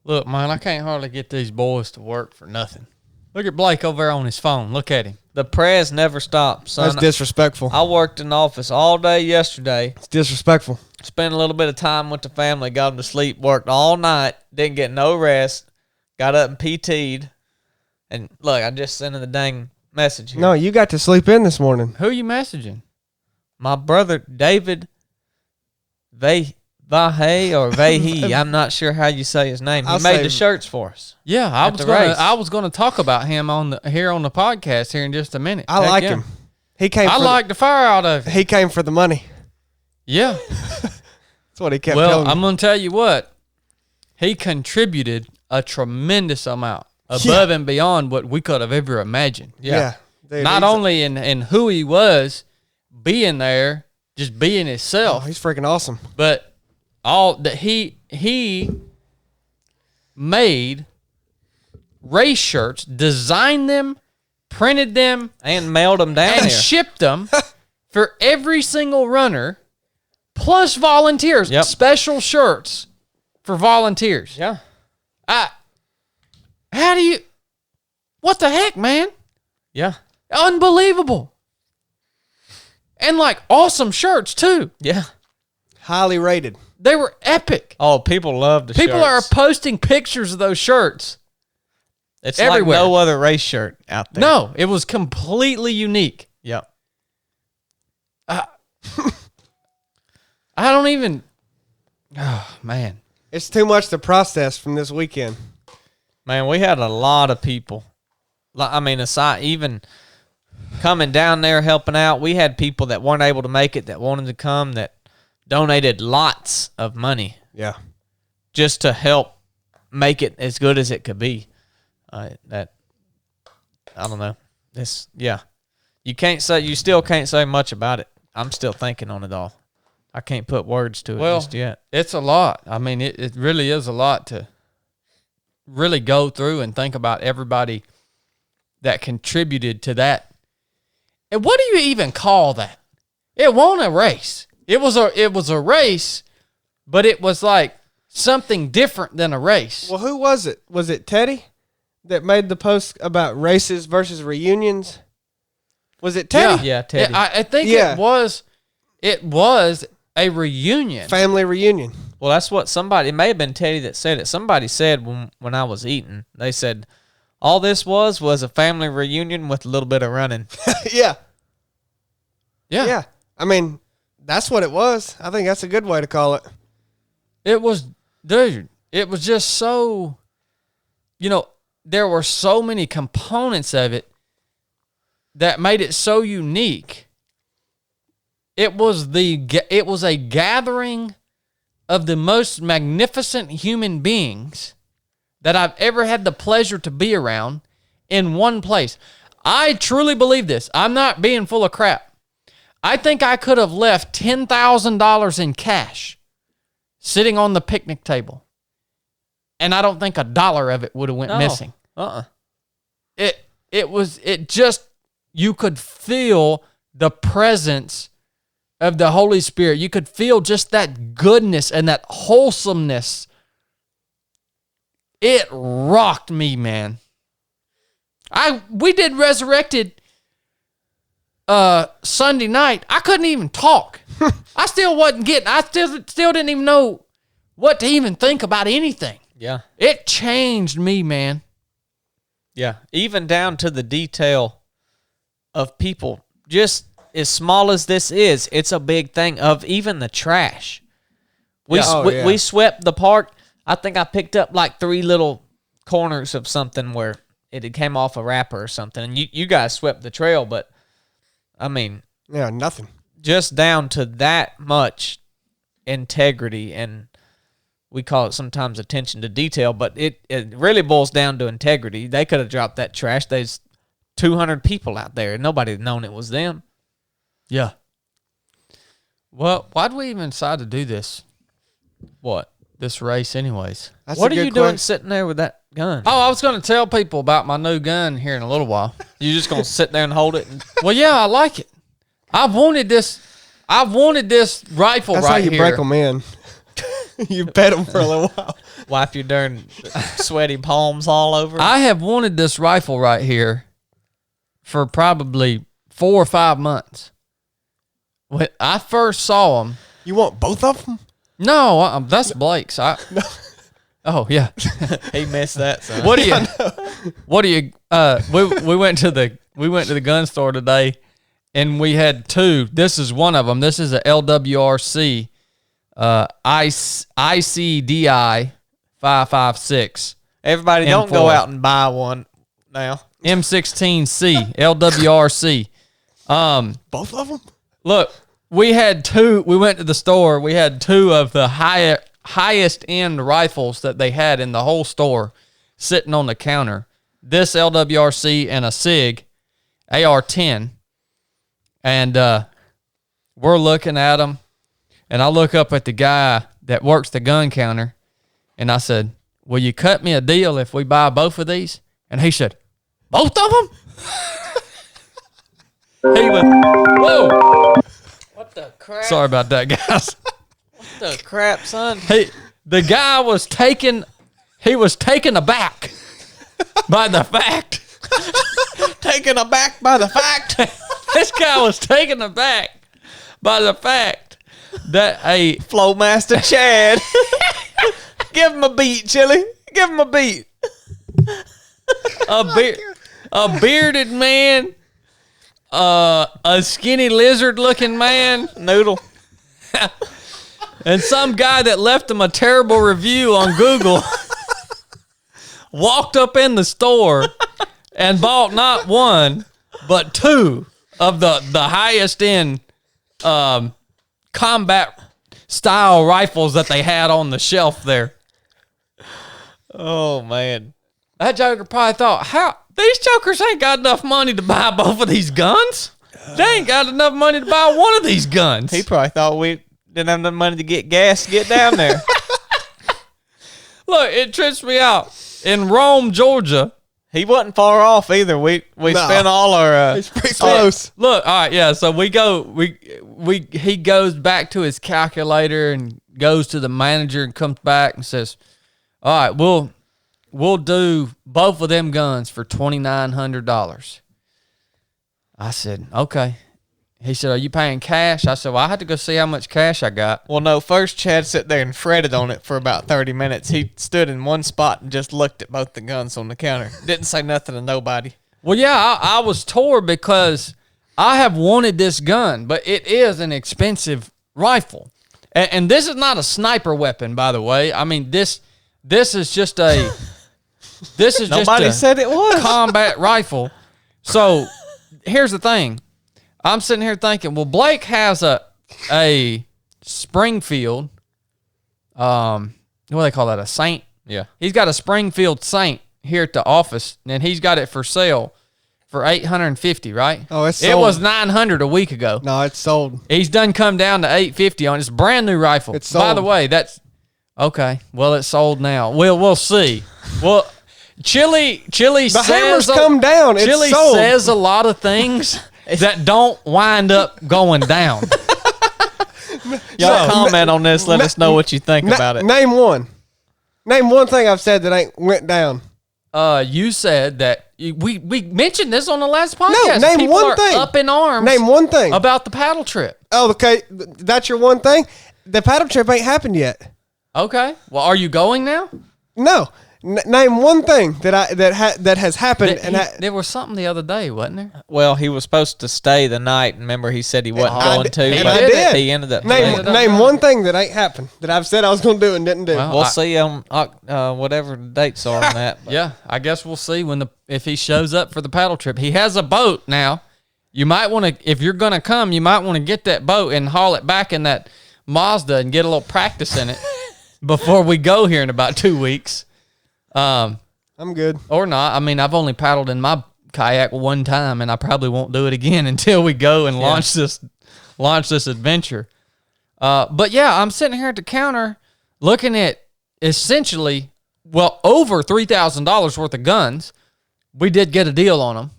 Look, man, I can't hardly get these boys to work for nothing. Look at Blake over there on his phone. Look at him. The press never stops, son. That's disrespectful. I worked in the office all day yesterday. It's disrespectful. Spent a little bit of time with the family, got them to sleep, worked all night, didn't get no rest, got up and PT'd. And look, I just sent in the dang message here. No, you got to sleep in this morning. Who are you messaging? My brother, David Vahe or Vahe, I'm not sure how you say his name. He made the shirts for us. Yeah, I was gonna talk about him on the podcast here in just a minute. I like him. I like the fire out of him. He came for the money. Yeah. That's what he kept telling me. I'm gonna tell you what. He contributed a tremendous amount above and beyond what we could have ever imagined. Yeah. Dude, not only in who he was, being there, just being himself. Oh, he's freaking awesome. But all that he made race shirts, designed them, printed them, and mailed them down and here. shipped them for every single runner, plus volunteers. Yep. Special shirts for volunteers. Yeah. How do you? What the heck, man? Yeah. Unbelievable. And like awesome shirts too. Yeah. Highly rated. They were epic. Oh, people love the People shirts. are posting pictures of those shirts. It's everywhere. like no other race shirt out there. No, it was completely unique. Yep. I don't even. Oh man, It's too much to process from this weekend. Man, we had a lot of people. I mean, aside even coming down there helping out, we had people that weren't able to make it that wanted to come that donated lots of money. Yeah. Just to help make it as good as it could be. I don't know. You still can't say much about it. I'm still thinking on it all. I can't put words to it just yet. It's a lot. I mean, it really is a lot to really go through and think about everybody that contributed to that. And what do you even call that? It wasn't a race. It was a race, but it was like something different than a race. Well, who was it? Was it Teddy that made the post about races versus reunions? Was it Teddy? Yeah, Teddy. I think it was a reunion. Family reunion. Well, that's what it may have been Teddy that said it. Somebody said when I was eating, they said, all this was a family reunion with a little bit of running. Yeah. Yeah. I mean, that's what it was. I think that's a good way to call it. It was, dude, it was just so, there were so many components of it that made it so unique. It was a gathering of the most magnificent human beings that I've ever had the pleasure to be around in one place. I truly believe this. I'm not being full of crap. I think I could have left $10,000 in cash sitting on the picnic table, and I don't think $1 of it would have went missing. You could feel the presence of the Holy Spirit. You could feel just that goodness and that wholesomeness. It rocked me, man. We did Resurrected Sunday night. I couldn't even talk. I still didn't even know what to even think about anything. Yeah. It changed me, man. Yeah. Even down to the detail of people. Just as small as this is, it's a big thing of even the trash. We swept the park. I think I picked up like 3 little corners of something where it had came off a wrapper or something. And you guys swept the trail, but I mean. Yeah, nothing. Just down to that much integrity, and we call it sometimes attention to detail, but it really boils down to integrity. They could have dropped that trash. There's 200 people out there, and nobody had known it was them. Yeah. Well, why'd we even decide to do this? What? This race anyways. What are you doing sitting there with that gun? Oh, I was going to tell people about my new gun here in a little while. You just going to sit there and hold it? Well, yeah, I like it. I've wanted this rifle That's right how you here. break them in. You pet them for a little while. Wipe your darn sweaty palms all over. I have wanted this rifle right here for probably 4 or 5 months. When I first saw them. You want both of them? No, that's Blake's. Oh yeah. He missed that. So. What do you? We went to the gun store today, and we had 2. This is one of them. This is a LWRC, ICDI 556. Everybody, don't go out and buy one now. M16C LWRC. Both of them? Look, we had 2. We went to the store. We had 2 of the highest end rifles that they had in the whole store sitting on the counter. This LWRC and a SIG AR-10. And we're looking at them. And I look up at the guy that works the gun counter. And I said, will you cut me a deal if we buy both of these? And he said, both of them? He went, whoa. What the crap? Sorry about that, guys. What the crap, son? The guy was taken aback by the fact. Taken aback by the fact. This guy was taken aback by the fact that a Flowmaster Chad. Give him a beat, Chili. Give him a beat. a bearded man, a skinny lizard-looking man, Noodle. and some guy that left him a terrible review on Google walked up in the store and bought not 1, but 2 of the highest end combat style rifles that they had on the shelf there. Oh, man. That joker probably thought, how these jokers ain't got enough money to buy both of these guns. They ain't got enough money to buy one of these guns. He probably thought we didn't have enough money to get gas to get down there. Look, it trips me out. In Rome, Georgia. He wasn't far off either. We spent all our It's pretty close. Look, all right, yeah. So he goes back to his calculator and goes to the manager and comes back and says, all right, we'll do both of them guns for $2,900. I said, okay. He said, are you paying cash? I said, well, I had to go see how much cash I got. Well, no, first Chad sat there and fretted on it for about 30 minutes. He stood in one spot and just looked at both the guns on the counter. Didn't say nothing to nobody. Well, yeah, I was torn because I have wanted this gun, but it is an expensive rifle. And this is not a sniper weapon, by the way. I mean, this is just a... Nobody said it was. Combat rifle. So, here's the thing. I'm sitting here thinking, well, Blake has a Springfield, what do they call that, a Saint? Yeah. He's got a Springfield Saint here at the office, and he's got it for sale for $850, right? Oh, it's It sold. was $900 a week ago. No, it's sold. He's done come down to $850 on it. It's a brand new rifle. It's sold. By the way, that's okay. Well, it's sold now. We'll see. Well, Chili The says hammer's come down. It's Chili sold. says a lot of things that don't wind up going down. Y'all comment on this. Let us know what you think about it. Name one. Name one thing I've said that ain't went down. You said that we mentioned this on the last podcast. name People one are thing. up in arms. Name one thing. About the paddle trip. Oh, okay. That's your one thing? The paddle trip ain't happened yet. Okay. Well, are you going now? No. Name one thing that has happened. There was something the other day, wasn't there? Well, he was supposed to stay the night. Remember, he said he wasn't going to. and but I did. He ended up. Name one thing that ain't happened that I've said I was going to do and didn't do. Well, We'll see on whatever the dates are on that. But. Yeah, I guess we'll see if he shows up for the paddle trip. He has a boat now. You might want to, if you're going to come, you might want to get that boat and haul it back in that Mazda and get a little practice in it before we go here in about 2 weeks. I'm good. Or not. I mean, I've only paddled in my kayak one time, and I probably won't do it again until we go and launch this adventure. But yeah, I'm sitting here at the counter looking at essentially, over $3,000 worth of guns. We did get a deal on them.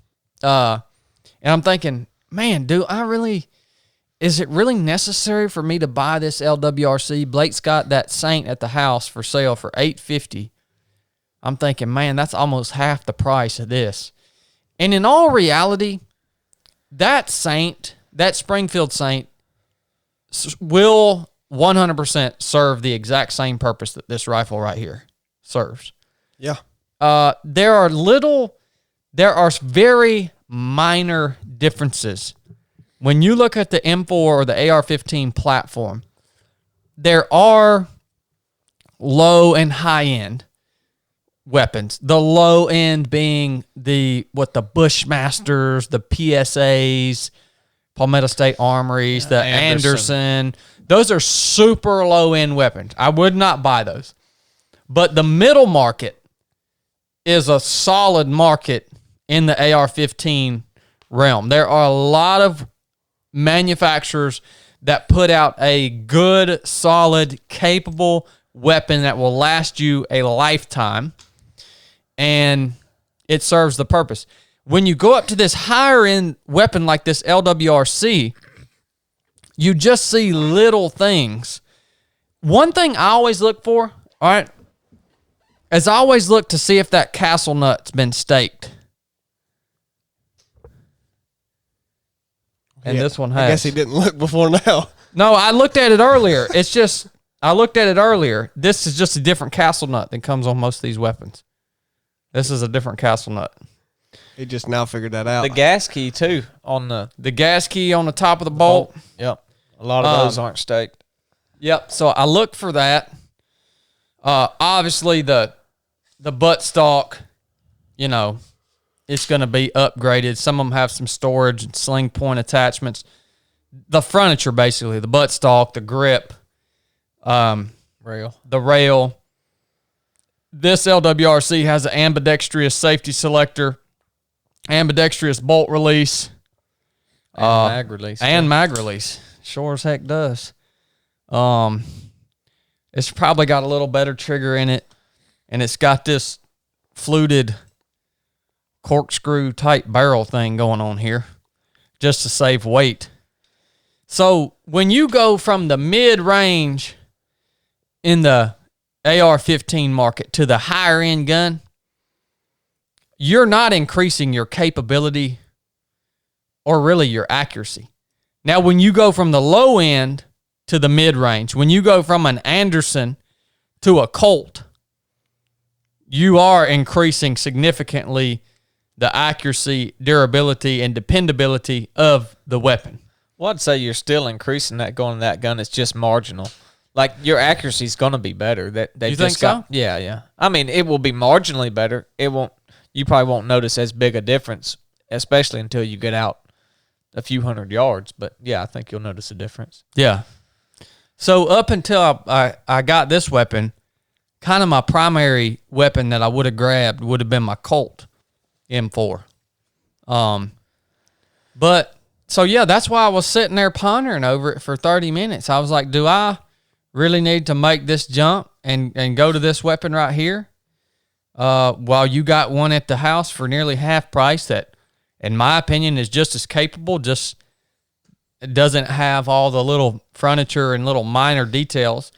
And I'm thinking, man, do I really, is it really necessary for me to buy this LWRC? Blake's got that Saint at the house for sale for $850. I'm thinking, man, that's almost half the price of this. And in all reality, that Saint, that Springfield Saint, will 100% serve the exact same purpose that this rifle right here serves. Yeah. There are very minor differences. When you look at the M4 or the AR-15 platform, there are low and high end weapons. The low end being the Bushmasters, the PSAs, Palmetto State Armories, the Anderson. Those are super low end weapons. I would not buy those. But the middle market is a solid market in the AR-15 realm. There are a lot of manufacturers that put out a good, solid, capable weapon that will last you a lifetime, and it serves the purpose. When you go up to this higher end weapon like this LWRC, you just see little things. One thing I always look for, all right, is I always look to see if that castle nut's been staked. And this one has. I guess he didn't look before now. No, I looked at it earlier. I looked at it earlier. This is just a different castle nut that comes on most of these weapons. This is a different castle nut. He just now figured that out. The gas key, too, on the gas key on the top of the bolt. Yep. A lot of those aren't staked. Yep. So I look for that. Obviously, the buttstock, it's going to be upgraded. Some of them have some storage and sling point attachments. The furniture, basically, the buttstock, the grip, the rail. This LWRC has an ambidextrous safety selector, ambidextrous bolt release, and mag release. And mag release. Sure as heck does. It's probably got a little better trigger in it, and it's got this fluted corkscrew type barrel thing going on here just to save weight. So when you go from the mid-range in the AR-15 market to the higher end gun, you're not increasing your capability or really your accuracy. Now, when you go from the low end to the mid-range, when you go from an Anderson to a Colt, you are increasing significantly the accuracy, durability, and dependability of the weapon. Well, I'd say you're still increasing that going to that gun. It's just marginal. Like, your accuracy is going to be better. You think so? Yeah. I mean, it will be marginally better. You probably won't notice as big a difference, especially until you get out a few hundred yards. But, yeah, I think you'll notice a difference. Yeah. So up until I got this weapon, kind of my primary weapon that I would have grabbed would have been my Colt M4. But so yeah, that's why I was sitting there pondering over it for 30 minutes. I was like, do I really need to make this jump and go to this weapon right here? While you got one at the house for nearly half price that, in my opinion, is just as capable, just it doesn't have all the little furniture and little minor details.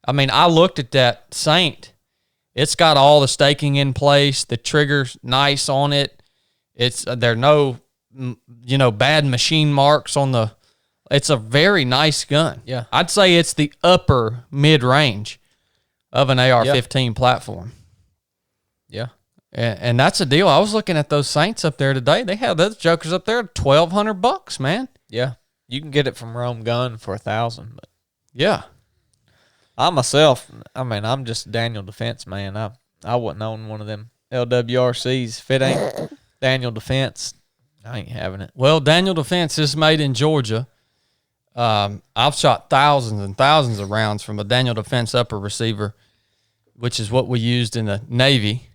I mean, I looked at that Saint. It's got all the staking in place. The trigger's nice on it. There are no, bad machine marks on the. It's a very nice gun. Yeah, I'd say it's the upper mid range of an AR-15 platform. Yeah, and that's a deal. I was looking at those Saints up there today. They have those jokers up there at $1,200, man. Yeah, you can get it from Rome Gun for $1,000. But yeah. I myself, I'm just Daniel Defense, man. I wouldn't own one of them LWRCs. If it ain't Daniel Defense, I ain't having it. Well, Daniel Defense is made in Georgia. I've shot thousands and thousands of rounds from a Daniel Defense upper receiver, which is what we used in the Navy.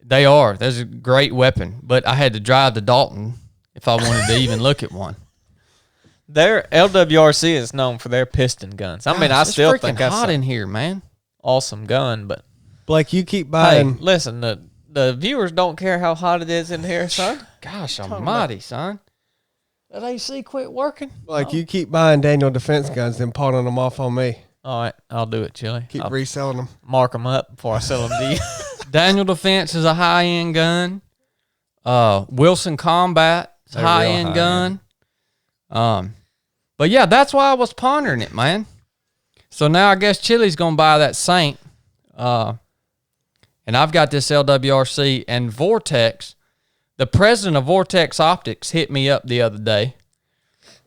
There's a great weapon, but I had to drive to Dalton if I wanted to even look at one. Their LWRC is known for their piston guns. I mean, I still think that's hot in here, man. Awesome gun, but Blake, you keep buying. Hey, listen, the viewers don't care how hot it is in here, son. Gosh almighty, son. That AC quit working? Like, you keep buying Daniel defense guns, then pawning them off on me. All right, I'll do it, Chili. Keep reselling them. Mark them up before I sell them to you. Daniel Defense is a high-end gun. Wilson Combat is a high-end gun. But yeah, that's why I was pondering it, man. So now I guess Chili's going to buy that Saint. And I've got this LWRC and Vortex. The president of Vortex Optics hit me up the other day.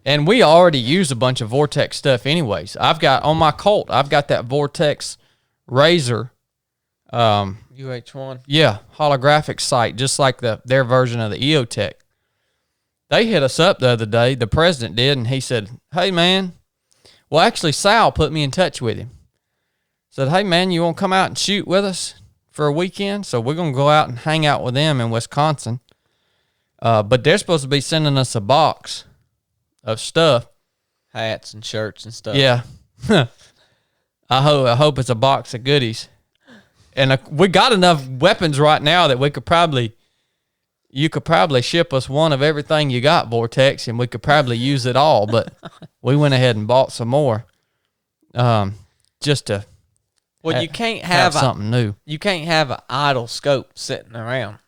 And we already use a bunch of Vortex stuff anyways. I've got, on my Colt, I've got that Vortex Razor. UH1. Yeah, holographic sight, just like their version of the EOTech. They hit us up the other day, the president did, and he said, hey, man, well, actually, Sal put me in touch with him. Said, hey, man, you want to come out and shoot with us for a weekend? So we're going to go out and hang out with them in Wisconsin. But they're supposed to be sending us a box of stuff. Hats and shirts and stuff. Yeah. I hope it's a box of goodies. And we got enough weapons right now that you could probably ship us one of everything you got, Vortex, and we could probably use it all. But we went ahead and bought some more, just to. Well, you can't have something new. You can't have an idle scope sitting around.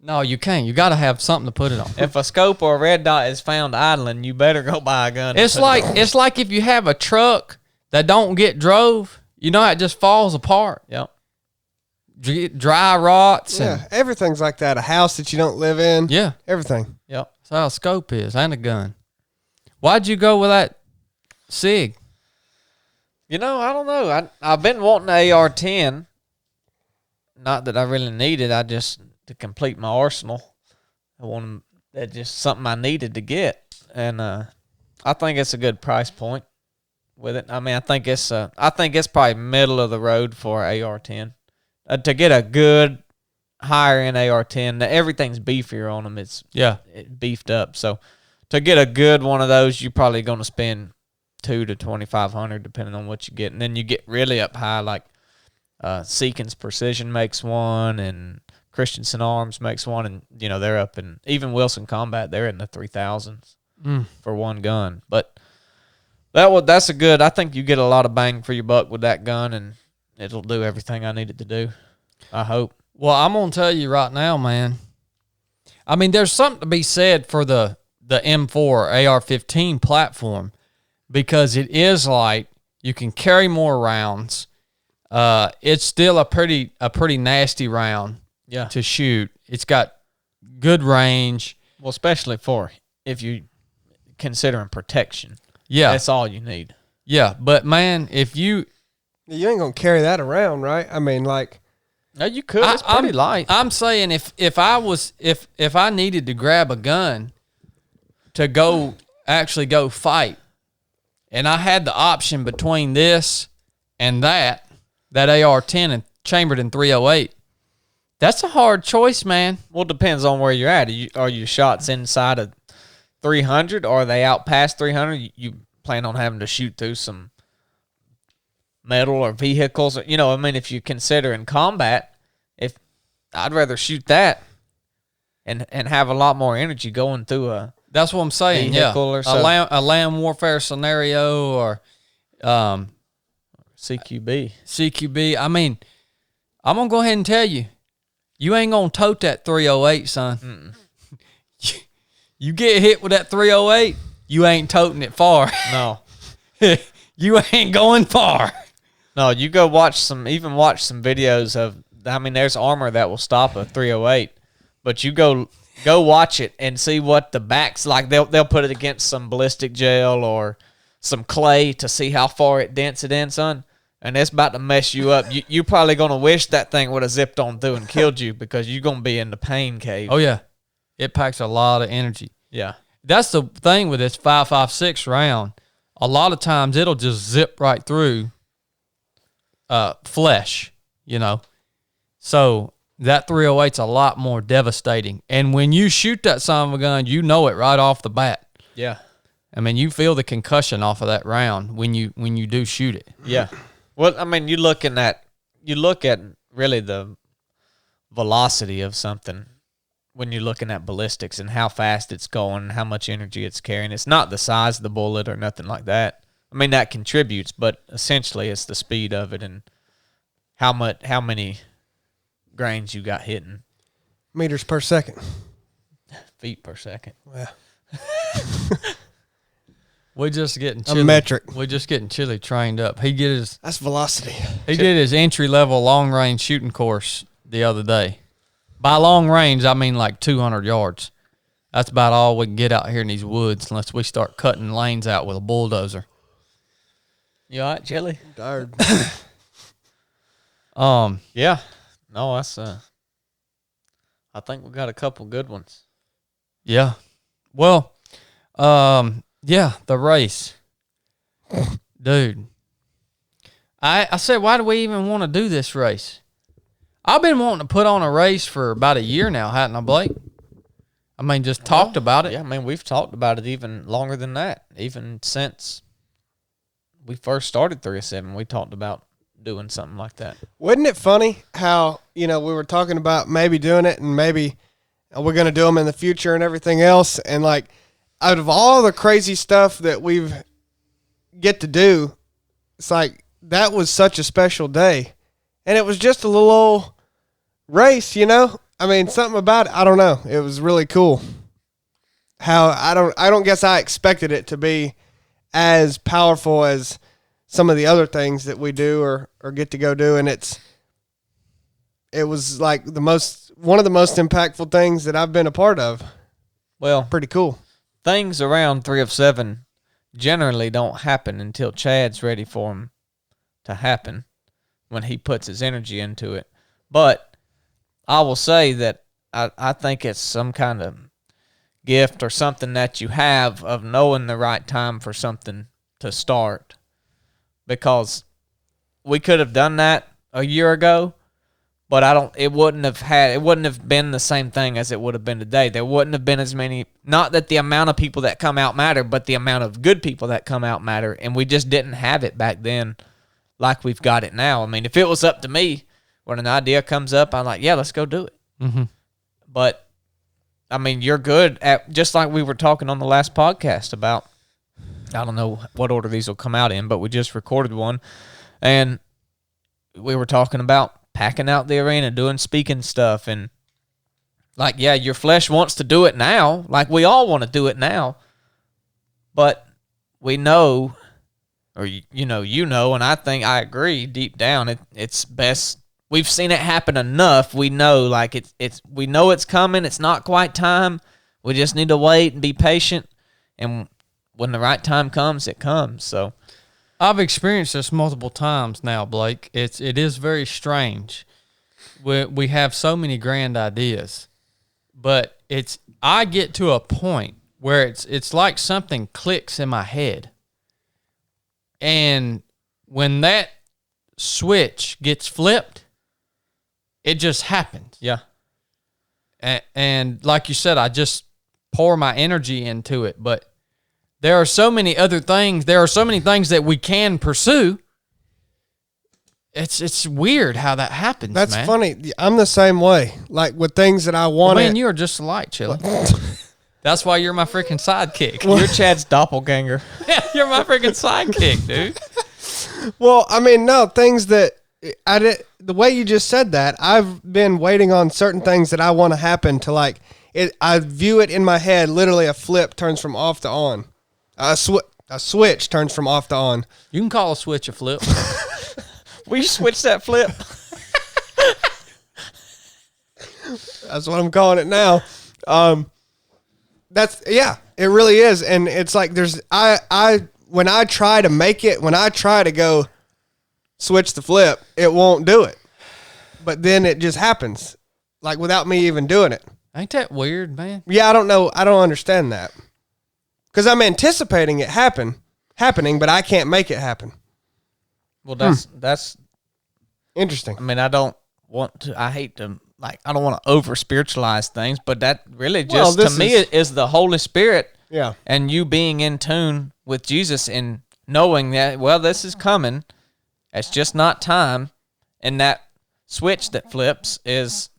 No, you can't. You got to have something to put it on. If a scope or a red dot is found idling, you better go buy a gun. It's like if you have a truck that don't get drove, you know, it just falls apart. Yep. Dry rots. Yeah, everything's like that. A house that you don't live in. Yeah. Everything. Yep. That's how a scope is, and a gun. Why'd you go with that SIG? You know, I don't know. I've been wanting an AR-10. Not that I really need it. I just, to complete my arsenal. That's just something I needed to get. And I think it's a good price point with it. I mean, I think it's probably middle of the road for AR-10. To get a good higher end AR-10, everything's beefier on them. It's beefed up. So to get a good one of those, you're probably going to spend $2,000 to $2,500 depending on what you get. And then you get really up high, like Seekins Precision makes one, and Christensen Arms makes one, and you know they're up in, even Wilson Combat, they're in the 3,000s for one gun. But that's a good. I think you get a lot of bang for your buck with that gun, and it'll do everything I need it to do. I hope. Well, I'm gonna tell you right now, man. I mean, there's something to be said for the M4 AR-15 platform, because it is light. You can carry more rounds. It's still a pretty nasty round to shoot. It's got good range. Well, especially if you considering protection. Yeah. That's all you need. Yeah, but man, if you ain't gonna carry that around, right? I mean, like, no, you could. It's pretty light. I'm saying if I needed to grab a gun to actually go fight, and I had the option between this and that AR-10 and chambered in 308, that's a hard choice, man. Well, it depends on where you're at. Are your shots inside of 300, or are they out past 300? You plan on having to shoot through some metal or vehicles? You know, I mean, if you consider in combat, if I'd rather shoot that and have a lot more energy going through a that's what I'm saying. vehicle or so. A land warfare scenario or CQB. I mean, I'm gonna go ahead and tell you, you ain't gonna tote that 308, son. You get hit with that 308, you ain't toting it far. No. You ain't going far. No, you go watch some videos of, I mean, there's armor that will stop a 308, but you go watch it and see what the back's like. They'll put it against some ballistic gel or some clay to see how far it dents it in, son. And it's about to mess you up. You're probably going to wish that thing would have zipped on through and killed you, because you're going to be in the pain cave. Oh, yeah. It packs a lot of energy. Yeah. That's the thing with this 5.56 round. A lot of times it'll just zip right through flesh, you know. So that 308's a lot more devastating. And when you shoot that son of a gun, you know it right off the bat. Yeah. I mean, you feel the concussion off of that round when you do shoot it. Yeah. Well, I mean, you look at really the velocity of something when you're looking at ballistics and how fast it's going and how much energy it's carrying. It's not the size of the bullet or nothing like that. I mean, that contributes, but essentially it's the speed of it and how many grains you got hitting. Meters per second. Feet per second. Yeah. We just getting chili. A metric. We just getting chili trained up. That's velocity. He did his entry level long range shooting course the other day. By long range, I mean like 200 yards. That's about all we can get out here in these woods unless we start cutting lanes out with a bulldozer. You all right, Chili? Tired. Yeah. No, that's I think we got a couple good ones. Yeah. Well, yeah, the race. Dude. I said, why do we even want to do this race? I've been wanting to put on a race for about a year now, hadn't I, Blake? I mean, just talked about it. Yeah, I mean, we've talked about it even longer than that. Even since we first started 307, we talked about doing something like that. Wasn't it funny how, we were talking about maybe doing it and maybe we're going to do them in the future and everything else. And like, out of all the crazy stuff that we've get to do, it's like, that was such a special day. And it was just a little old race, I mean, something about it, I don't know. It was really cool. How I don't guess I expected it to be as powerful as some of the other things that we do or get to go do, and it was like one of the most impactful things that I've been a part of. Well, pretty cool. Things around 3 of 7 generally don't happen until Chad's ready for them to happen when he puts his energy into it. But I will say that I think it's some kind of gift or something that you have of knowing the right time for something to start. Because we could have done that a year ago, but it wouldn't have been the same thing as it would have been today. There wouldn't have been as many, not that the amount of people that come out matter, but the amount of good people that come out matter. And we just didn't have it back then like we've got it now. I mean, if it was up to me, when an idea comes up, I'm like, yeah, let's go do it. Mm-hmm. But, I mean, you're good at, just like we were talking on the last podcast about, I don't know what order these will come out in, but we just recorded one, and we were talking about packing out the arena, doing speaking stuff, and, like, yeah, your flesh wants to do it now. Like, we all want to do it now. But we know, or you know, and I think I agree deep down, it's best. We've seen it happen enough. We know, like, we know it's coming. It's not quite time. We just need to wait and be patient, and when the right time comes, it comes. So I've experienced this multiple times now, Blake. It is very strange. We have so many grand ideas, but I get to a point where it's like something clicks in my head. And when that switch gets flipped, it just happens. Yeah. And like you said, I just pour my energy into it, but there are so many other things. There are so many things that we can pursue. It's weird how that happens. That's man. funny. I'm the same way. Like with things that I want. Man, you are just alike, Chili. That's why you're my freaking sidekick. You're Chad's doppelganger. Yeah, you're my freaking sidekick, dude. Well, I mean, no, things that I did. The way you just said that, I've been waiting on certain things that I want to happen to like. I view it in my head. Literally, a flip turns from off to on. A switch turns from off to on. You can call a switch a flip. Will you switch that flip? That's what I'm calling it now. It really is. And it's like when I try to make it, when I try to go switch the flip, it won't do it. But then it just happens, like without me even doing it. Ain't that weird, man? Yeah, I don't know. I don't understand that. Because I'm anticipating it happening, but I can't make it happen. Well, that's interesting. I mean, I don't want to. I hate to I don't want to over spiritualize things, but that really just to me is the Holy Spirit. Yeah, and you being in tune with Jesus and knowing that this is coming. It's just not time, and that switch that flips is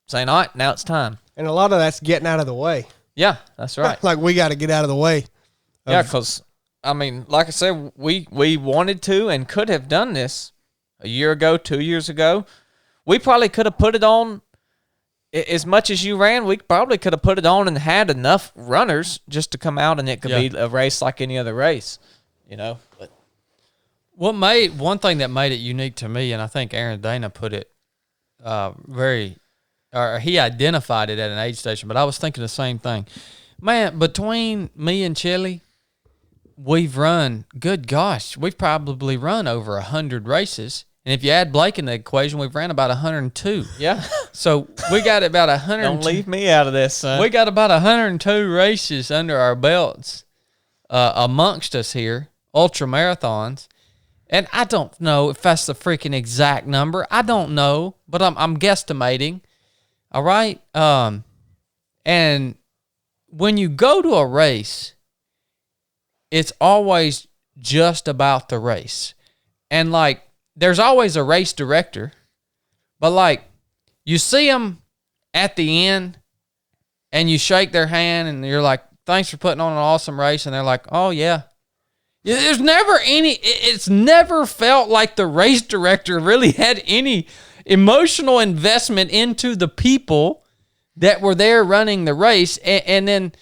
saying, all right, now it's time. And a lot of that's getting out of the way. Yeah, that's right. Like, we got to get out of the way. Yeah, because, I mean, like I said, we wanted to and could have done this a year ago, 2 years ago. We probably could have put it on as much as you ran. We probably could have put it on and had enough runners just to come out, and it could be a race like any other race, you know. But one thing that made it unique to me, and I think Aaron Dana put it he identified it at an aid station, but I was thinking the same thing. Man, between me and Chili, we've probably run over 100 races. And if you add Blake in the equation, we've ran about 102. yeah. So we got about 100. Don't leave me out of this, son. We got about 102 races under our belts amongst us here, ultra marathons. And I don't know if that's the freaking exact number. I don't know, but I'm guesstimating. All right? And when you go to a race, it's always just about the race. And, like, there's always a race director, but, like, you see them at the end and you shake their hand and you're like, thanks for putting on an awesome race. And they're like, oh, yeah. There's never it's never felt like the race director really had any emotional investment into the people that were there running the race. And then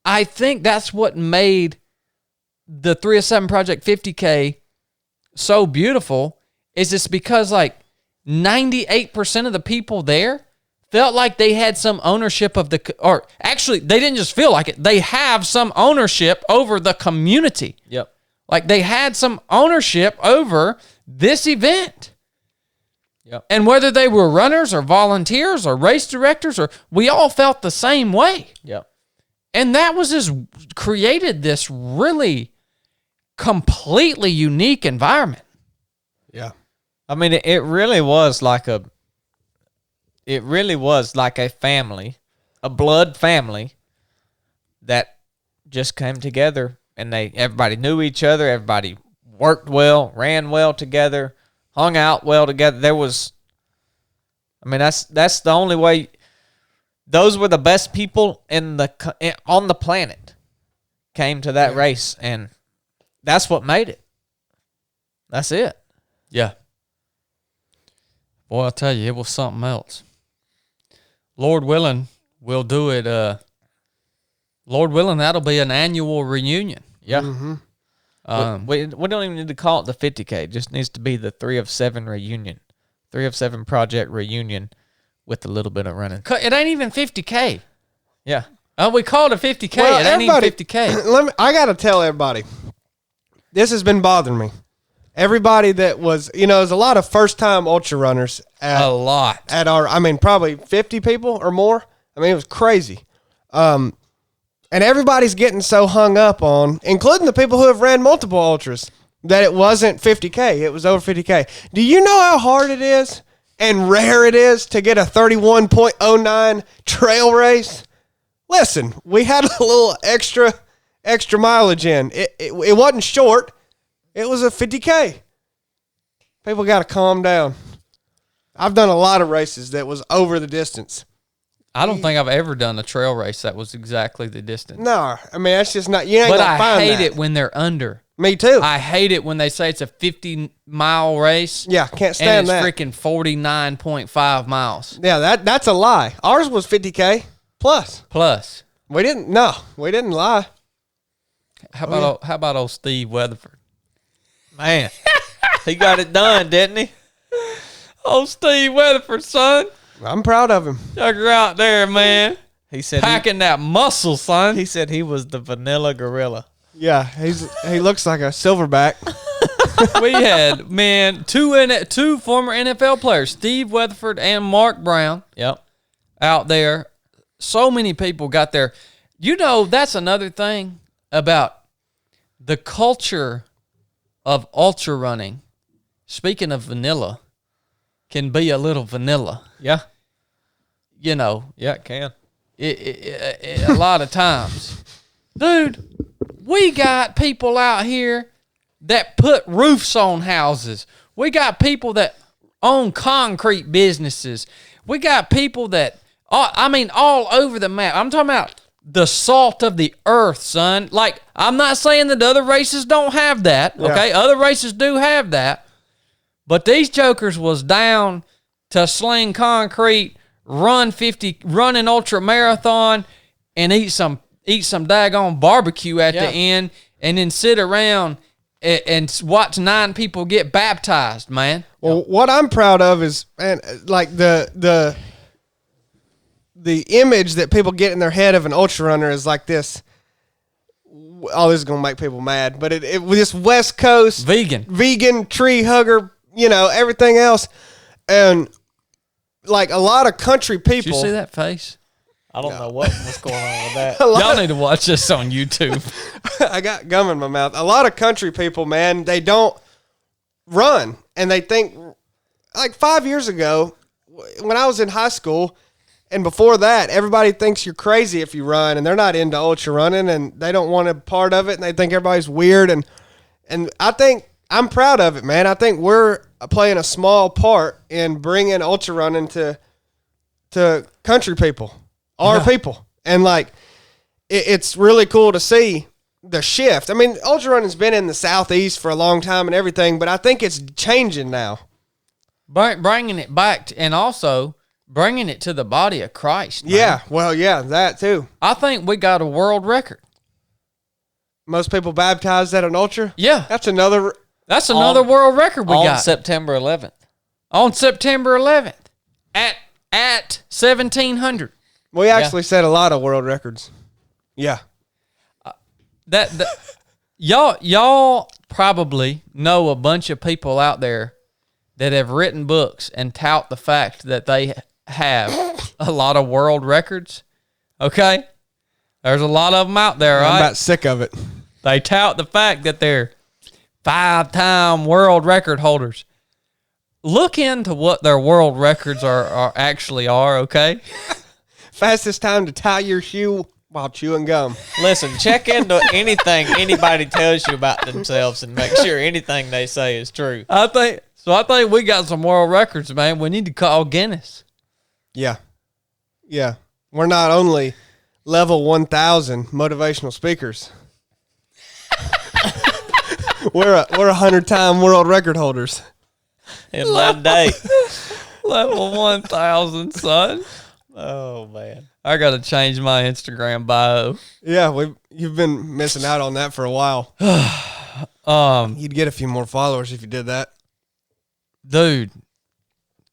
I think that's what made the 307 Project 50K so beautiful. Is it's because, like, 98% of the people there felt like they had some ownership of or actually, they didn't just feel like it. They have some ownership over the community. Yep. Like, they had some ownership over this event. Yep. And whether they were runners or volunteers or race directors, we all felt the same way. Yep. And that was just created this really completely unique environment. Yeah. I mean, it really was like a family, a blood family that just came together, and everybody knew each other, everybody worked well, ran well together, hung out well together. That's the only way. Those were the best people on the planet came to that race, and that's what made it. That's it. Yeah. Boy, I'll tell you, it was something else. Lord willing, we'll do it. Lord willing, that'll be an annual reunion. Yeah. Mm-hmm. We don't even need to call it the 50K. It just needs to be the 3 of 7 reunion. 3 of 7 project reunion with a little bit of running. It ain't even 50K. Yeah. We called it 50K. Well, it ain't even 50K. I got to tell everybody, this has been bothering me. Everybody that was, there's a lot of first-time ultra runners. A lot. At probably 50 people or more. I mean, it was crazy. And everybody's getting so hung up on, including the people who have ran multiple ultras, that it wasn't 50K. It was over 50K. Do you know how hard it is and rare it is to get a 31.09 trail race? Listen, we had a little extra mileage in. It wasn't short. It was a 50K. People got to calm down. I've done a lot of races that was over the distance. I don't think I've ever done a trail race that was exactly the distance. No, I mean, that's just not, you ain't but going to find I hate that. it when they're under. Me too. I hate it when they say it's a 50-mile race. Yeah, can't stand that. And it's freaking 49.5 miles. Yeah, that's a lie. Ours was 50K plus. We didn't lie. How about old Steve Weatherford? Man, he got it done, didn't he? Old Steve Weatherford, son. I'm proud of him. You're out there, man. He said packing that muscle, son. He said he was the vanilla gorilla. Yeah, he looks like a silverback. We had, man, two former NFL players, Steve Weatherford and Mark Brown. Yep. Out there. So many people got there. That's another thing about the culture of ultra running. Speaking of vanilla, can be a little vanilla. Yeah. Yeah, it can. A lot of times. Dude, we got people out here that put roofs on houses. We got people that own concrete businesses. We got people that, all over the map. I'm talking about the salt of the earth, son. Like, I'm not saying that other races don't have that, okay? Other races do have that. But these jokers was down to sling concrete, run an ultra marathon, and eat some daggone barbecue at the end, and then sit around and watch 9 people get baptized, man. Well, what I'm proud of is, man, like the image that people get in their head of an ultra runner is like this. Oh, this is gonna make people mad, but it this West Coast vegan tree hugger, everything else, and like a lot of country people. Did you see that face? I don't know what's going on with that. Y'all need to watch this on YouTube. I got gum in my mouth. A lot of country people, man, they don't run, and they think, like 5 years ago, when I was in high school, and before that, everybody thinks you're crazy if you run, and they're not into ultra running, and they don't want a part of it, and they think everybody's weird, and I think I'm proud of it, man. I think we're playing a small part in bringing ultra running to country people. Our people. And like it's really cool to see the shift. I mean, ultra running's been in the Southeast for a long time and everything, but I think it's changing now. Bringing it back and also bringing it to the body of Christ. Man. Yeah, well, yeah, that too. I think we got a world record. Most people baptized at an ultra? Yeah. That's another world record we got. On September 11th. On September 11th at 1700. We actually set a lot of world records. Yeah. Y'all probably know a bunch of people out there that have written books and tout the fact that they have a lot of world records. Okay? There's a lot of them out there, right? I'm about sick of it. They tout the fact that they're 5-time world record holders. Look into what their world records are actually, okay? Fastest time to tie your shoe while chewing gum. Listen, check into anything anybody tells you about themselves and make sure anything they say is true. I think we got some world records, man. We need to call Guinness. Yeah. Yeah. We're not only level 1,000 motivational speakers. we're 100-time world record holders. In one day. Level 1,000, son. Oh, man. I got to change my Instagram bio. Yeah, you've been missing out on that for a while. You'd get a few more followers if you did that. Dude.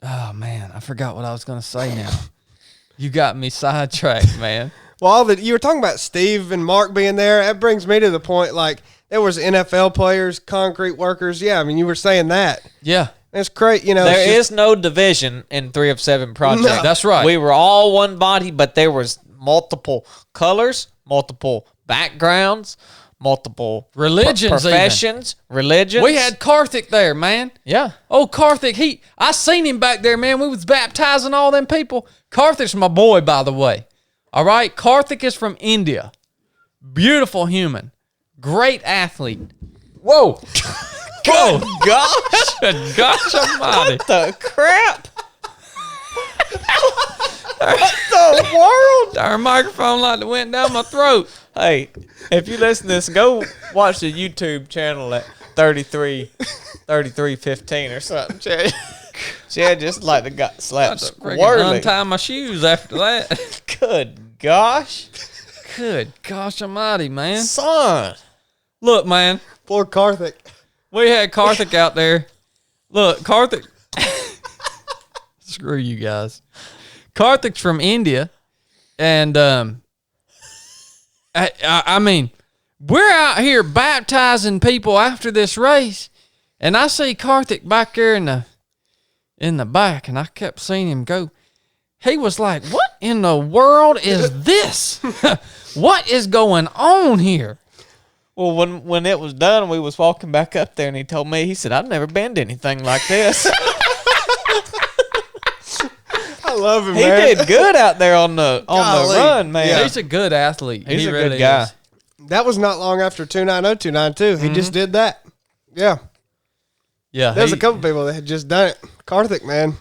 Oh, man. I forgot what I was going to say now. You got me sidetracked, man. Well, you were talking about Steve and Mark being there. That brings me to the point, like, there was NFL players, concrete workers. Yeah, I mean, you were saying that. Yeah. It's great, There is no division in 3 of 7 project. No. That's right. We were all one body, but there was multiple colors, multiple backgrounds, multiple religions, professions, religions. We had Karthik there, man. Yeah. Oh, Karthik, I seen him back there, man. We was baptizing all them people. Karthik's my boy, by the way. All right? Karthik is from India. Beautiful human. Great athlete. Whoa. Good gosh. Good gosh almighty. What the crap? What the world? Our microphone like went down my throat. Hey, if you listen to this, go watch the YouTube channel at 3315 or something. Chad just like the got slapped squirrely. Untie my shoes after that. Good gosh. Good gosh almighty, man. Son. Look, man. Poor Karthik. We had Karthik out there. Look, Karthik. Screw you guys. Karthik's from India. And, I mean, we're out here baptizing people after this race. And I see Karthik back there in the back. And I kept seeing him go. He was like, what in the world is this? What is going on here? Well, when it was done, we was walking back up there, and he told me, he said, I've never been to anything like this. I love him, he man. He did good out there on the run, man. Yeah. He's a good athlete. He's a really good guy. Is. That was not long after 290, 292. He just did that. Yeah. Yeah. There's a couple people that had just done it. Karthik, man.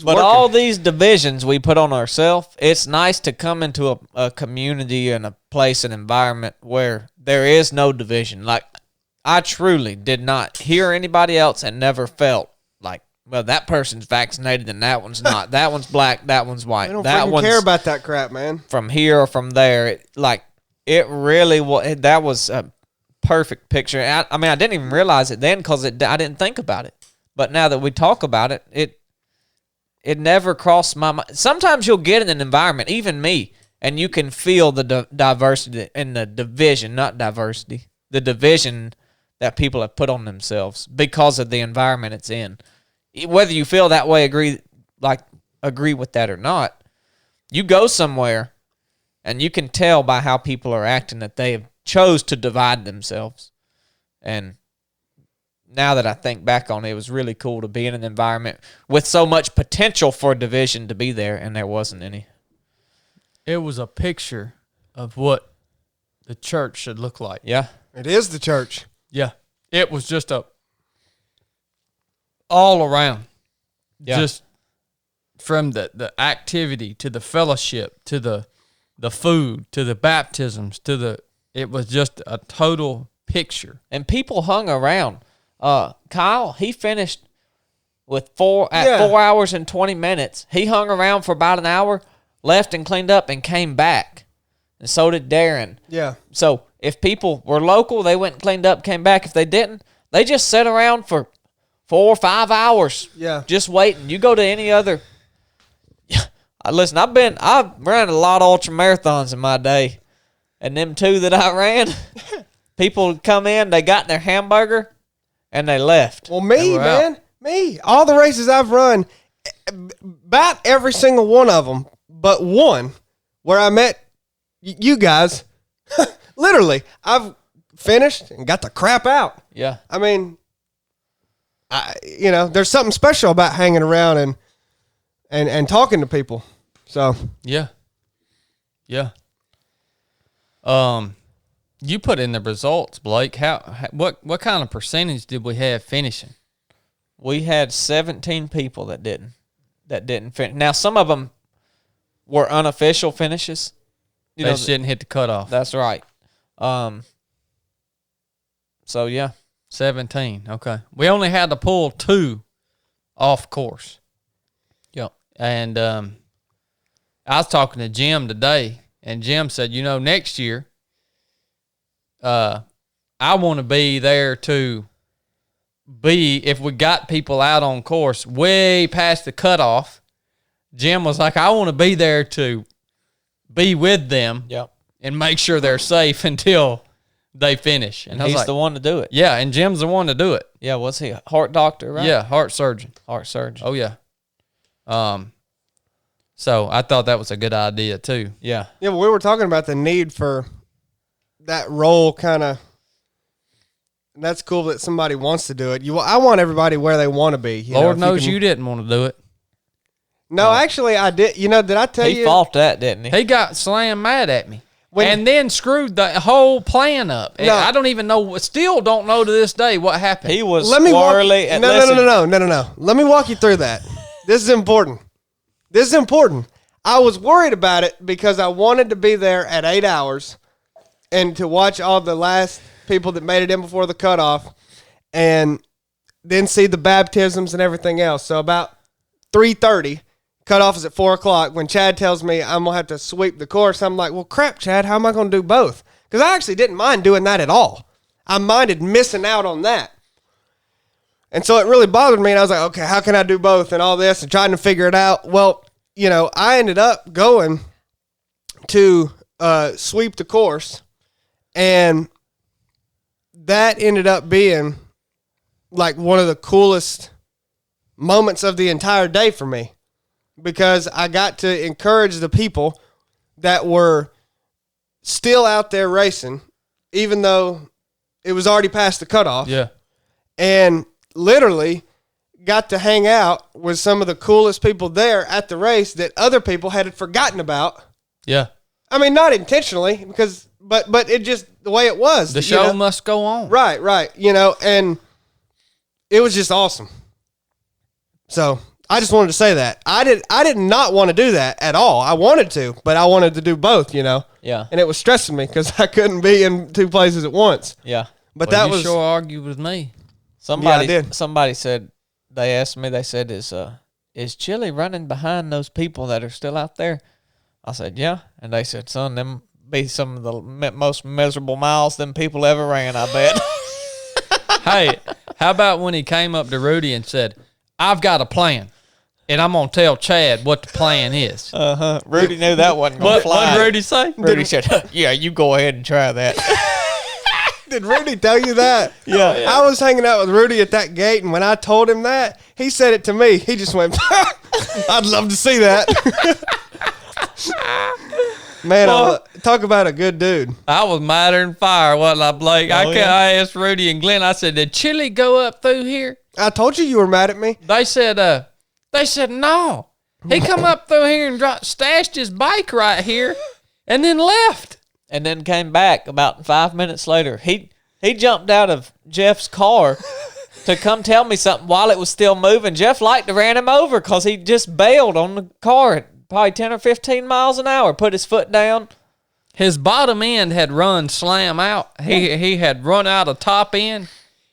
But all these divisions we put on ourselves, it's nice to come into a community and a place, an environment where there is no division. Like, I truly did not hear anybody else and never felt like, well, that person's vaccinated and that one's not. That one's black, that one's white. I don't that one's care about that crap, man. From here or from there. It really was. That was a perfect picture. I mean, I didn't even realize it then because I didn't think about it. But now that we talk about it, it never crossed my mind. Sometimes you'll get in an environment, even me, and you can feel the diversity and the division, not diversity, the division that people have put on themselves because of the environment it's in. Whether you feel that way, agree with that or not, you go somewhere and you can tell by how people are acting that they have chose to divide themselves. And now that I think back on it, it was really cool to be in an environment with so much potential for division to be there, and there wasn't any. It was a picture of what the church should look like. Yeah. It is the church. Yeah. It was just all around. Yeah. Just from the activity to the fellowship to the food to the baptisms it was just a total picture. And people hung around. Kyle, he finished with 4 hours and 20 minutes. He hung around for about an hour, left and cleaned up, and came back. And so did Darren. Yeah. So if people were local, they went and cleaned up, came back. If they didn't, they just sat around for 4 or 5 hours. Yeah. Just waiting. You go to any other. Listen, I've ran a lot of ultra marathons in my day, and them 2 that I ran, people would come in, they got their hamburger, and they left. Well, me, all the races I've run, about every single one of them, but one where I met you guys, literally, I've finished and got the crap out. Yeah. I mean, there's something special about hanging around and talking to people. So yeah. You put in the results, Blake. What kind of percentage did we have finishing? We had 17 people that didn't finish. Now, some of them were unofficial finishes. They just didn't hit the cutoff. That's right. So yeah, 17. Okay, we only had to pull 2 off course. Yep. And I was talking to Jim today, and Jim said, next year, I want to be there to be, if we got people out on course way past the cutoff, Jim was like, I want to be there to be with them. Yep. And make sure they're safe until they finish. And he's the one to do it. Yeah, and Jim's the one to do it. Yeah, what's he? Heart doctor, right? Yeah, heart surgeon. Heart surgeon. Oh, yeah. So I thought that was a good idea, too. Yeah. Yeah, but we were talking about the need for that role kind of. That's cool that somebody wants to do it. I want everybody where they want to be. Lord knows you didn't want to do it. No, actually, I did. Did I tell you? He fought that, didn't he? He got slammed mad at me. And then screwed the whole plan up. And I don't even know, still don't know to this day what happened. He was squirrely. No. Let me walk you through that. This is important. I was worried about it because I wanted to be there at 8 hours and to watch all the last people that made it in before the cutoff and then see the baptisms and everything else. So about 3:30, cutoff is at 4 o'clock. When Chad tells me I'm going to have to sweep the course, I'm like, well, crap, Chad, how am I going to do both? Because I actually didn't mind doing that at all. I minded missing out on that. And so it really bothered me, and I was like, okay, how can I do both and all this and trying to figure it out? Well, I ended up going to sweep the course, and that ended up being like one of the coolest moments of the entire day for me because I got to encourage the people that were still out there racing, even though it was already past the cutoff. Yeah. And literally got to hang out with some of the coolest people there at the race that other people had forgotten about. Yeah. I mean, not intentionally, but it just the way it was. The show must go on. Right. And it was just awesome. So I just wanted to say that. I did not want to do that at all. I wanted to, but I wanted to do both, Yeah. And it was stressing me because I couldn't be in two places at once. Yeah. But well, that you was sure argued with me. Somebody said, they asked me, they said, is Chili running behind those people that are still out there? I said, yeah. And they said, son, them be some of the most miserable miles them people ever ran, I bet. Hey, how about when he came up to Rudy and said, I've got a plan, and I'm going to tell Chad what the plan is. Rudy knew that wasn't going to fly. What did Rudy say? Rudy said, yeah, you go ahead and try that. Did Rudy tell you that? Yeah. I was hanging out with Rudy at that gate, and when I told him that, he said it to me. He just went, I'd love to see that. Man, talk about a good dude. I was madder than fire, wasn't I, Blake? I asked Rudy and Glenn, I said, did Chili go up through here? I told you were mad at me. They said no. He come up through here and stashed his bike right here and then left. And then came back about 5 minutes later. He jumped out of Jeff's car to come tell me something while it was still moving. Jeff liked to ran him over because he just bailed on the car at probably 10 or 15 miles an hour, put his foot down. His bottom end had run slam out. He had run out of top end,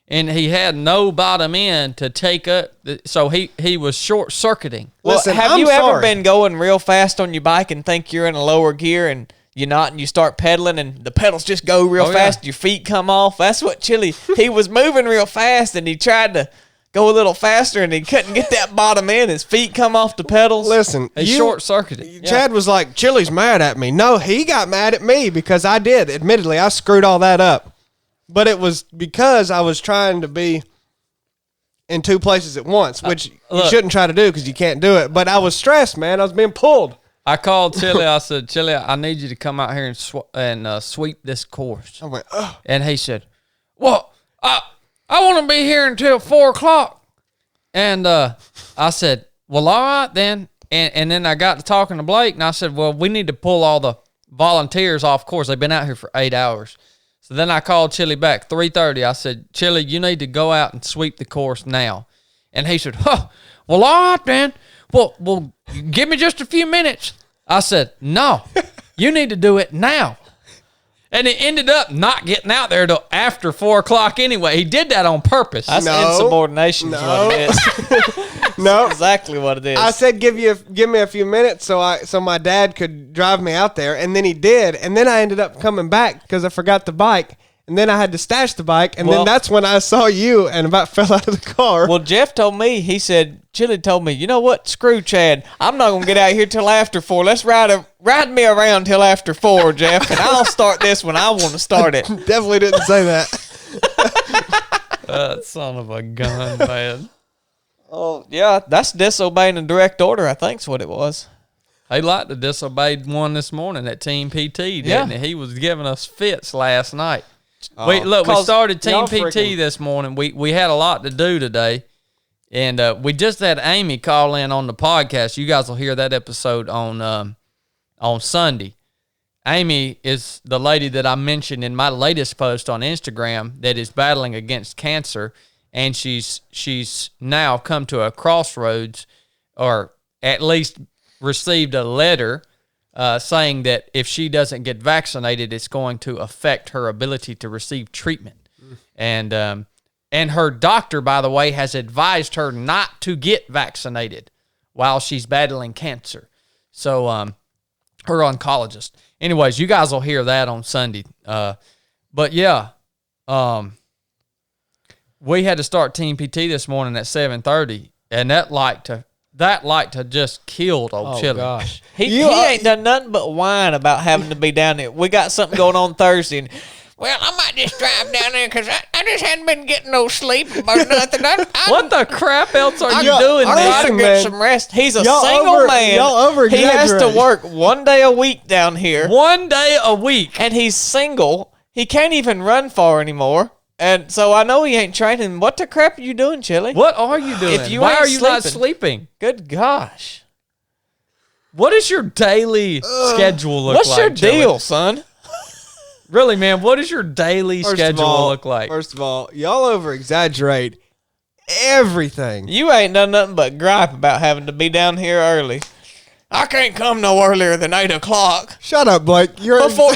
and he had no bottom end to take up. So he was short-circuiting. Well, Listen, have I'm you ever sorry. been going real fast on your bike and think you're in a lower gear and you're not, and you start pedaling and the pedals just go real fast, your feet come off? That's what Chili, he was moving real fast and he tried to go a little faster and he couldn't get that bottom end. His feet come off the pedals. Listen, He short-circuited. Chad was like, Chili's mad at me. No, he got mad at me because I did. Admittedly, I screwed all that up. But it was because I was trying to be in two places at once, which you shouldn't try to do because you can't do it. But I was stressed, man. I was being pulled. I called Chili. I said, Chili, I need you to come out here and sweep this course. I went, ugh. And he said, well, I want to be here until 4 o'clock. And I said, well, all right then. And then I got to talking to Blake, and I said, well, we need to pull all the volunteers off course. They've been out here for 8 hours. So then I called Chili back, 3:30. I said, Chili, you need to go out and sweep the course now. And he said, well, all right then. Well, give me just a few minutes. I said, no, you need to do it now. And it ended up not getting out there till after 4 o'clock anyway. He did that on purpose. That's insubordination is what it is. No. That's exactly what it is. I said, give me a few minutes so my dad could drive me out there. And then he did. And then I ended up coming back because I forgot the bike. And then I had to stash the bike. And then that's when I saw you and about fell out of the car. Well, Jeff told me, he said, Chili told me, you know what? Screw Chad. I'm not going to get out here till after 4. Let's ride me around till after 4, Jeff, and I'll start this when I want to start it. Definitely didn't say that. Son of a gun, man. Oh, yeah, that's disobeying a direct order, I think's what it was. He liked to disobey one this morning at Team PT, didn't he? He was giving us fits last night. We started Team PT this morning. We had a lot to do today, and we just had Amy call in on the podcast. You guys will hear that episode on Sunday. Amy is the lady that I mentioned in my latest post on Instagram that is battling against cancer, and she's now come to a crossroads, or at least received a letter saying that if she doesn't get vaccinated, it's going to affect her ability to receive treatment. And her doctor, by the way, has advised her not to get vaccinated while she's battling cancer. So her oncologist. Anyways, you guys will hear that on Sunday. But yeah, we had to start Team PT this morning at 7:30, and that like to just killed old Chili. Oh, gosh. He ain't done nothing but whine about having to be down there. We got something going on Thursday, and, well, I might just drive down there because I just hadn't been getting no sleep about nothing. What the crap else are you doing, I man? gotta get some rest. He's a single man. Y'all over-exaggerate. He has to work 1 day a week down here. 1 day a week. And he's single. He can't even run far anymore. And so I know he ain't training. What the crap are you doing, Chili? What are you doing? Why are you not sleeping? Good gosh. What does your daily schedule look like? What's your Chili? deal, son? Really, man, what does your daily schedule look like? First of all, y'all over-exaggerate everything. You ain't done nothing but gripe about having to be down here early. I can't come no earlier than 8 o'clock. Shut up, Blake. Before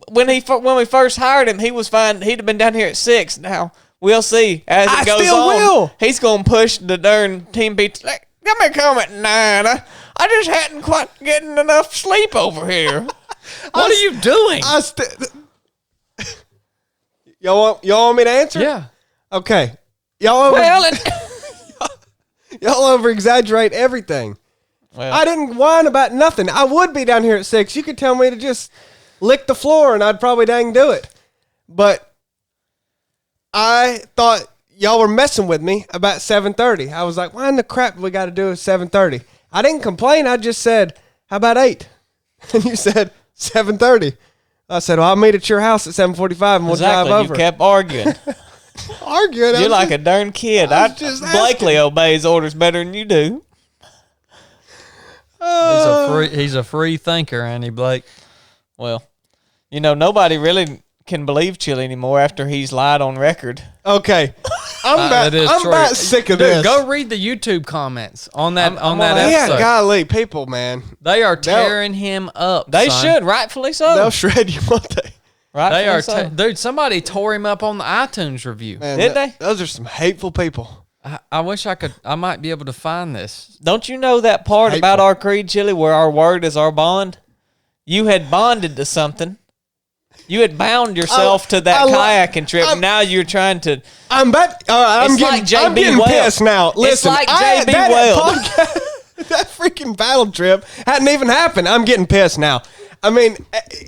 when we first hired him, he was fine. He'd have been down here at 6. Now we'll see as it goes still on. Will. He's gonna push the darn team beat. Like, let me come at 9. I just hadn't quite getting enough sleep over here. What are you doing? Y'all want me to answer? Yeah. Okay. Y'all over exaggerate everything. Well, I didn't whine about nothing. I would be down here at 6. You could tell me to just lick the floor and I'd probably dang do it. But I thought y'all were messing with me about 7:30. I was like, why in the crap we got to do at 7:30? I didn't complain. I just said, how about 8? And you said 7:30. I said, well, I'll meet at your house at 7:45 and we'll drive over. You kept arguing. Arguing. You're like a darn kid. Blakely obeys orders better than you do. He's a free thinker, ain't he, Blake? Well, nobody really can believe Chili anymore after he's lied on record. Okay. I'm about sick of this. Go read the YouTube comments on that episode. Yeah, golly, people, man. They are tearing him up. They son. should, rightfully so. They'll shred you, won't they? Rightfully they are, so. Dude. Somebody tore him up on the iTunes review. Man, Did they? Those are some hateful people. I wish I could. I might be able to find this. Don't you know that part about our creed, Chili, where our word is our bond? You had bonded to something. You had bound yourself to that kayaking trip. Now you're trying to. I'm getting pissed now. Listen, it's like J.B. Weld. That freaking battle trip hadn't even happened. I'm getting pissed now. I mean,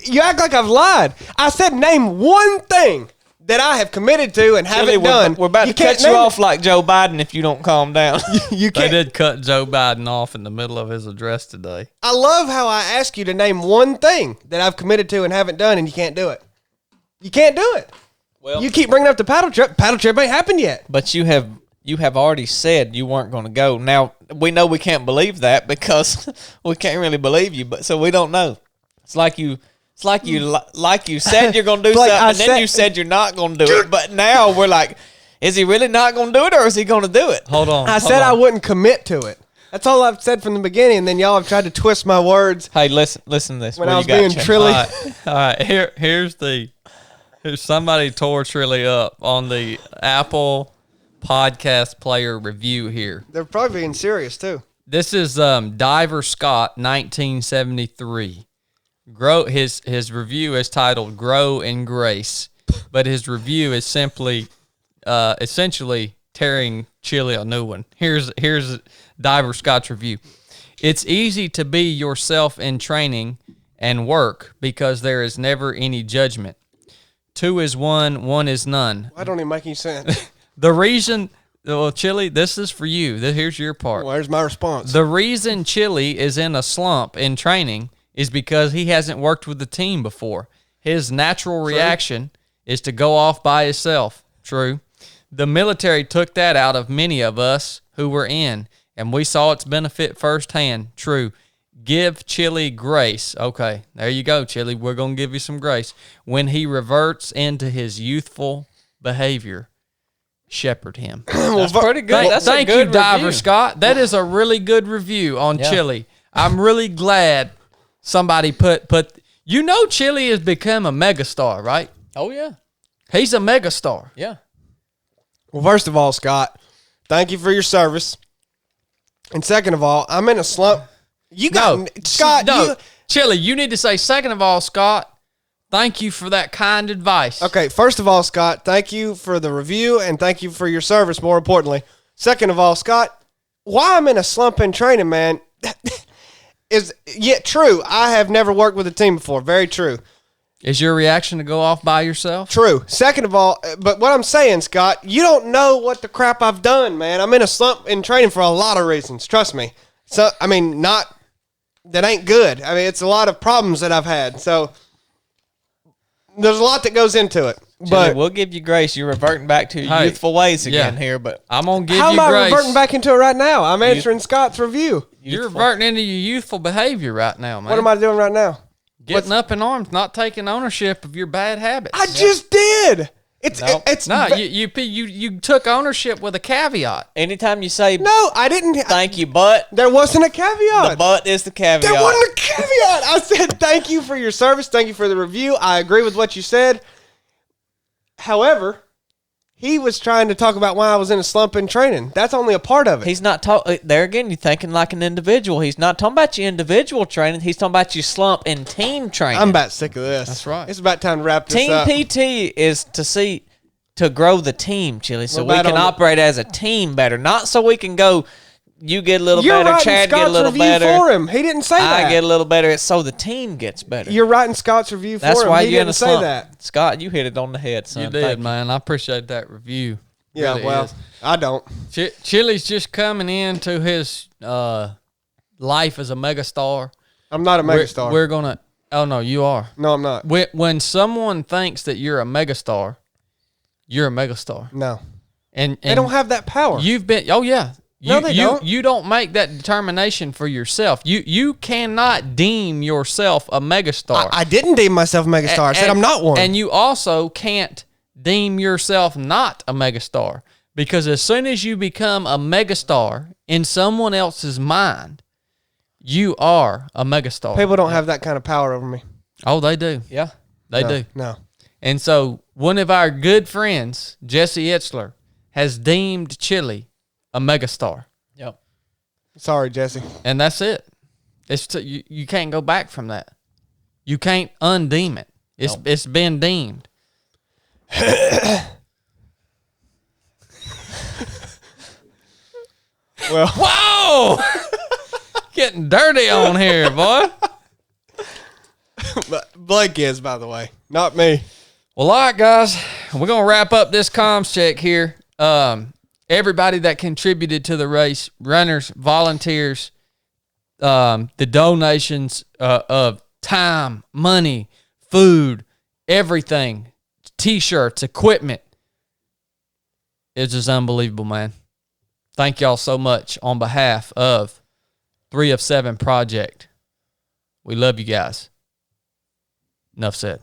you act like I've lied. I said name one thing that I have committed to and haven't done. We're about to cut you off like Joe Biden if you don't calm down. You They did cut Joe Biden off in the middle of his address today. I love how I ask you to name one thing that I've committed to and haven't done, and you can't do it. You can't do it. Well, you keep bringing up the paddle trip. Paddle trip ain't happened yet. But you have already said you weren't going to go. Now we know we can't believe that because we can't really believe you. But so we don't know. It's like you said you're going to do something, and then you said you're not going to do it. But now we're like, is he really not going to do it, or is he going to do it? Hold on. I said I wouldn't commit to it. That's all I've said from the beginning, and then y'all have tried to twist my words. Hey, listen to this. When I was being trilly. All right. Here's somebody tore Trilly up on the Apple Podcast Player review here. They're probably being serious too. This is Diver Scott, 1973. His review is titled "Grow in Grace," but his review is simply, essentially tearing Chili a new one. Here's Diver Scott's review. It's easy to be yourself in training and work because there is never any judgment. 2 is 1, 1 is none. Why don't it make any sense? The reason, Chili, this is for you. Here's your part. Well, here's my response. The reason Chili is in a slump in training is because he hasn't worked with the team before. His natural reaction is to go off by himself. True. The military took that out of many of us who were in, and we saw its benefit firsthand. True. Give Chili grace. Okay, there you go, Chili. We're going to give you some grace. When he reverts into his youthful behavior, shepherd him. That's pretty good. Thank you, Diver Scott. That is a really good review on Chili. I'm really glad somebody put. Chili has become a megastar, right? Oh, yeah. He's a megastar. Yeah. Well, first of all, Scott, thank you for your service. And second of all, I'm in a slump. Chili, you need to say, second of all, Scott, thank you for that kind advice. Okay, first of all, Scott, thank you for the review and thank you for your service, more importantly. Second of all, Scott, why I'm in a slump in training, man, is yet true. I have never worked with a team before. Very true. Is your reaction to go off by yourself? True. Second of all, but what I'm saying, Scott, you don't know what the crap I've done, man. I'm in a slump in training for a lot of reasons. Trust me. So, I mean, that ain't good. I mean, it's a lot of problems that I've had. So there's a lot that goes into it. But we'll give you grace. You're reverting back to your youthful ways again here. But I'm going to give how you am grace. I reverting back into it right now? I'm answering Scott's review. You're reverting into your youthful behavior right now, man. What am I doing right now? Getting up in arms, not taking ownership of your bad habits. I just did. It's No, you took ownership with a caveat. Anytime you say no, I didn't. thank you, but There wasn't a caveat. the but is the caveat. There wasn't a caveat. I said thank you for your service. Thank you for the review. I agree with what you said. However, he was trying to talk about why I was in a slump in training. That's only a part of it. He's not talking there again. You're thinking like an individual. He's not talking about your individual training. He's talking about your slump in team training. I'm about sick of this. That's right. It's about time to wrap this Team up. PT is to grow the team, Chili, so What we about can on the- operate as a team better, not so we can go. You get a little You're better, writing Chad get a Scott's little review better. for him. He didn't say that. I get a little better. It's so the team gets better. You're writing Scott's review for That's him. why He you're in didn't a say slump. that. Scott, you hit it on the head, son. You Thank did, man. I appreciate that review. Yeah, Really well, is. I don't. Chili's just coming into his life as a megastar. I'm not a megastar. We're gonna. Oh no, you are. No, I'm not. When someone thinks that you're a megastar, you're a megastar. No. And They don't have that power. You've been. Oh yeah. No, they don't. You don't make that determination for yourself. You cannot deem yourself a megastar. I didn't deem myself a megastar. I said I'm not one. And you also can't deem yourself not a megastar, because as soon as you become a megastar in someone else's mind, you are a megastar. People don't have that kind of power over me. Oh, they do. Yeah. They No, do. No. And so one of our good friends, Jesse Itzler, has deemed Chili a megastar. Yep. Sorry, Jesse. And that's it. You can't go back from that. You can't undeem it. It's been deemed. Well, Whoa! Getting dirty on here, boy. Blake is, by the way, not me. Well, all right, guys. We're going to wrap up this comms check here. Everybody that contributed to the race, runners, volunteers, the donations of time, money, food, everything, T-shirts, equipment. It's just unbelievable, man. Thank y'all so much on behalf of 3 of 7 Project. We love you guys. Enough said.